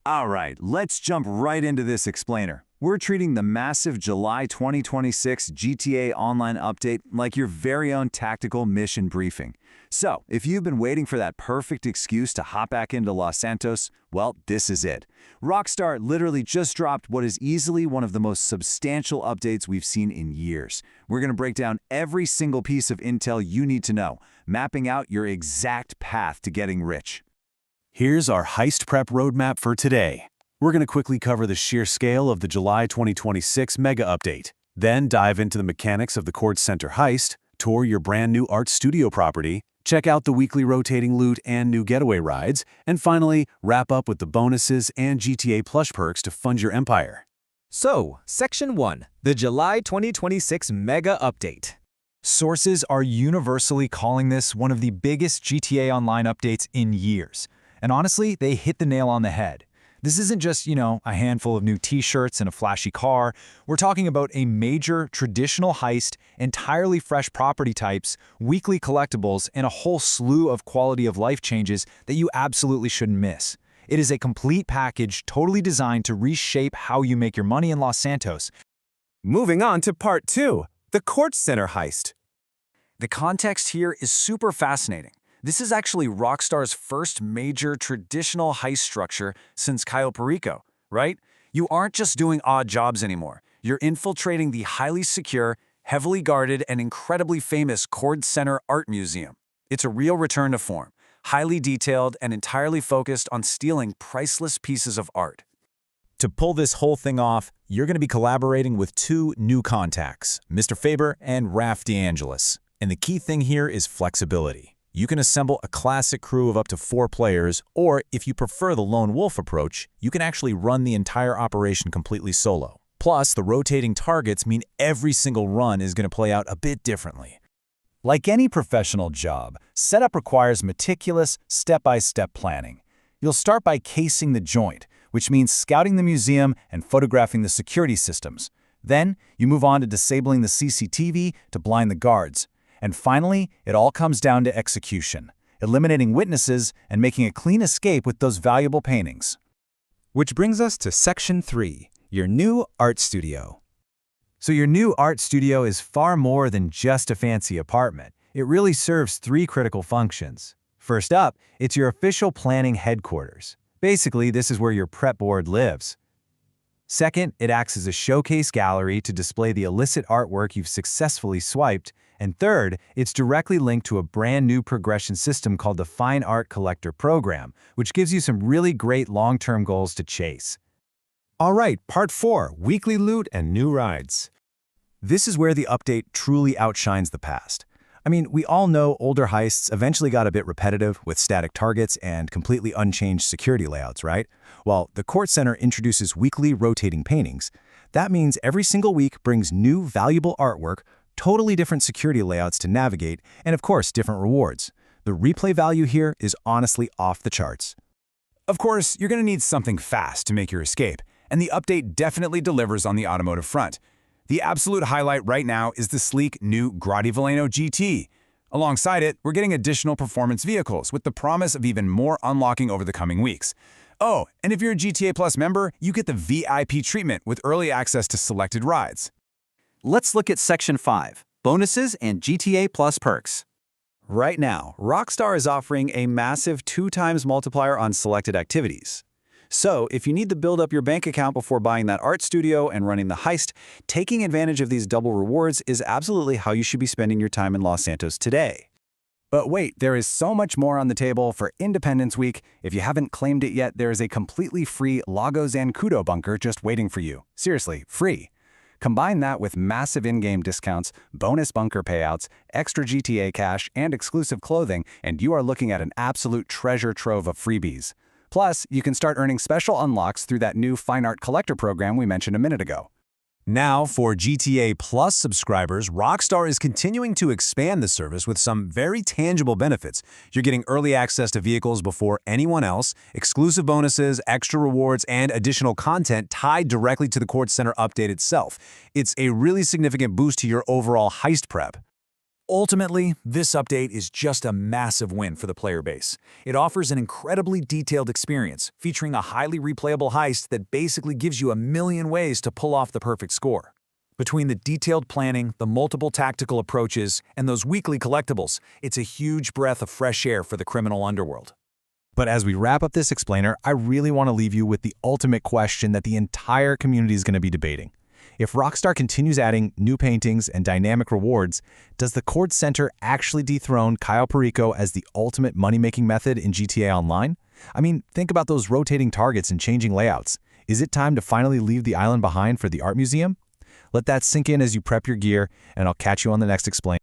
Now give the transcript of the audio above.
All right, let's jump right into this explainer. We're treating the massive July 2026 GTA Online update like your very own tactical mission briefing. So, if you've been waiting for that perfect excuse to hop back into Los Santos, well, this is it. Rockstar literally just dropped what is easily one of the most substantial updates we've seen in years. We're going to break down every single piece of intel you need to know, mapping out your exact path to getting rich. Here's our heist prep roadmap for today. We're going to quickly cover the sheer scale of the July 2026 mega update, then dive into the mechanics of the Kortz Center Heist, tour your brand new art studio property, check out the weekly rotating loot and new getaway rides, and finally, wrap up with the bonuses and GTA Plush perks to fund your empire. So, Section 1, the July 2026 Mega Update. Sources are universally calling this one of the biggest GTA Online updates in years. And honestly, they hit the nail on the head. This isn't just, a handful of new t-shirts and a flashy car. We're talking about a major traditional heist, entirely fresh property types, weekly collectibles, and a whole slew of quality of life changes that you absolutely shouldn't miss. It is a complete package totally designed to reshape how you make your money in Los Santos. Moving on to Part 2, the Kortz Center Heist. The context here is super fascinating. This is actually Rockstar's first major traditional heist structure since Cayo Perico, right? You aren't just doing odd jobs anymore. You're infiltrating the highly secure, heavily guarded, and incredibly famous Kortz Center Art Museum. It's a real return to form, highly detailed and entirely focused on stealing priceless pieces of art. To pull this whole thing off, you're going to be collaborating with two new contacts, Mr. Faber and Raph DeAngelis. And the key thing here is flexibility. You can assemble a classic crew of up to 4 players, or if you prefer the lone wolf approach, you can actually run the entire operation completely solo. Plus, the rotating targets mean every single run is going to play out a bit differently. Like any professional job, setup requires meticulous, step-by-step planning. You'll start by casing the joint, which means scouting the museum and photographing the security systems. Then, you move on to disabling the CCTV to blind the guards. And finally, it all comes down to execution, eliminating witnesses and making a clean escape with those valuable paintings. Which brings us to Section 3, your new art studio. So your new art studio is far more than just a fancy apartment. It really serves 3 critical functions. First up, it's your official planning headquarters. Basically, this is where your prep board lives. Second, it acts as a showcase gallery to display the illicit artwork you've successfully swiped. And third, it's directly linked to a brand new progression system called the Fine Art Collector Program, which gives you some really great long-term goals to chase. All right, Part 4, weekly loot and new rides. This is where the update truly outshines the past. I mean, we all know older heists eventually got a bit repetitive with static targets and completely unchanged security layouts, right? Well, the Kortz Center introduces weekly rotating paintings. That means every single week brings new valuable artwork, totally different security layouts to navigate, and of course, different rewards. The replay value here is honestly off the charts. Of course, you're going to need something fast to make your escape, and the update definitely delivers on the automotive front. The absolute highlight right now is the sleek new Grotti Veleno GT. Alongside it, we're getting additional performance vehicles with the promise of even more unlocking over the coming weeks. Oh, and if you're a GTA Plus member, you get the VIP treatment with early access to selected rides. Let's look at Section 5, Bonuses and GTA Plus Perks. Right now, Rockstar is offering a massive 2x multiplier on selected activities. So, if you need to build up your bank account before buying that art studio and running the heist, taking advantage of these double rewards is absolutely how you should be spending your time in Los Santos today. But wait, there is so much more on the table for Independence Week. If you haven't claimed it yet, there is a completely free Lago Zancudo bunker just waiting for you. Seriously, free. Combine that with massive in-game discounts, bonus bunker payouts, extra GTA cash, and exclusive clothing, and you are looking at an absolute treasure trove of freebies. Plus, you can start earning special unlocks through that new Fine Art Collector program we mentioned a minute ago. Now, for GTA Plus subscribers, Rockstar is continuing to expand the service with some very tangible benefits. You're getting early access to vehicles before anyone else, exclusive bonuses, extra rewards, and additional content tied directly to the Kortz Center update itself. It's a really significant boost to your overall heist prep. Ultimately, this update is just a massive win for the player base. It offers an incredibly detailed experience, featuring a highly replayable heist that basically gives you a million ways to pull off the perfect score. Between the detailed planning, the multiple tactical approaches, and those weekly collectibles, it's a huge breath of fresh air for the criminal underworld. But as we wrap up this explainer, I really want to leave you with the ultimate question that the entire community is going to be debating. If Rockstar continues adding new paintings and dynamic rewards, does the Kortz Center actually dethrone Cayo Perico as the ultimate money-making method in GTA Online? I mean, think about those rotating targets and changing layouts. Is it time to finally leave the island behind for the art museum? Let that sink in as you prep your gear, and I'll catch you on the next explainer.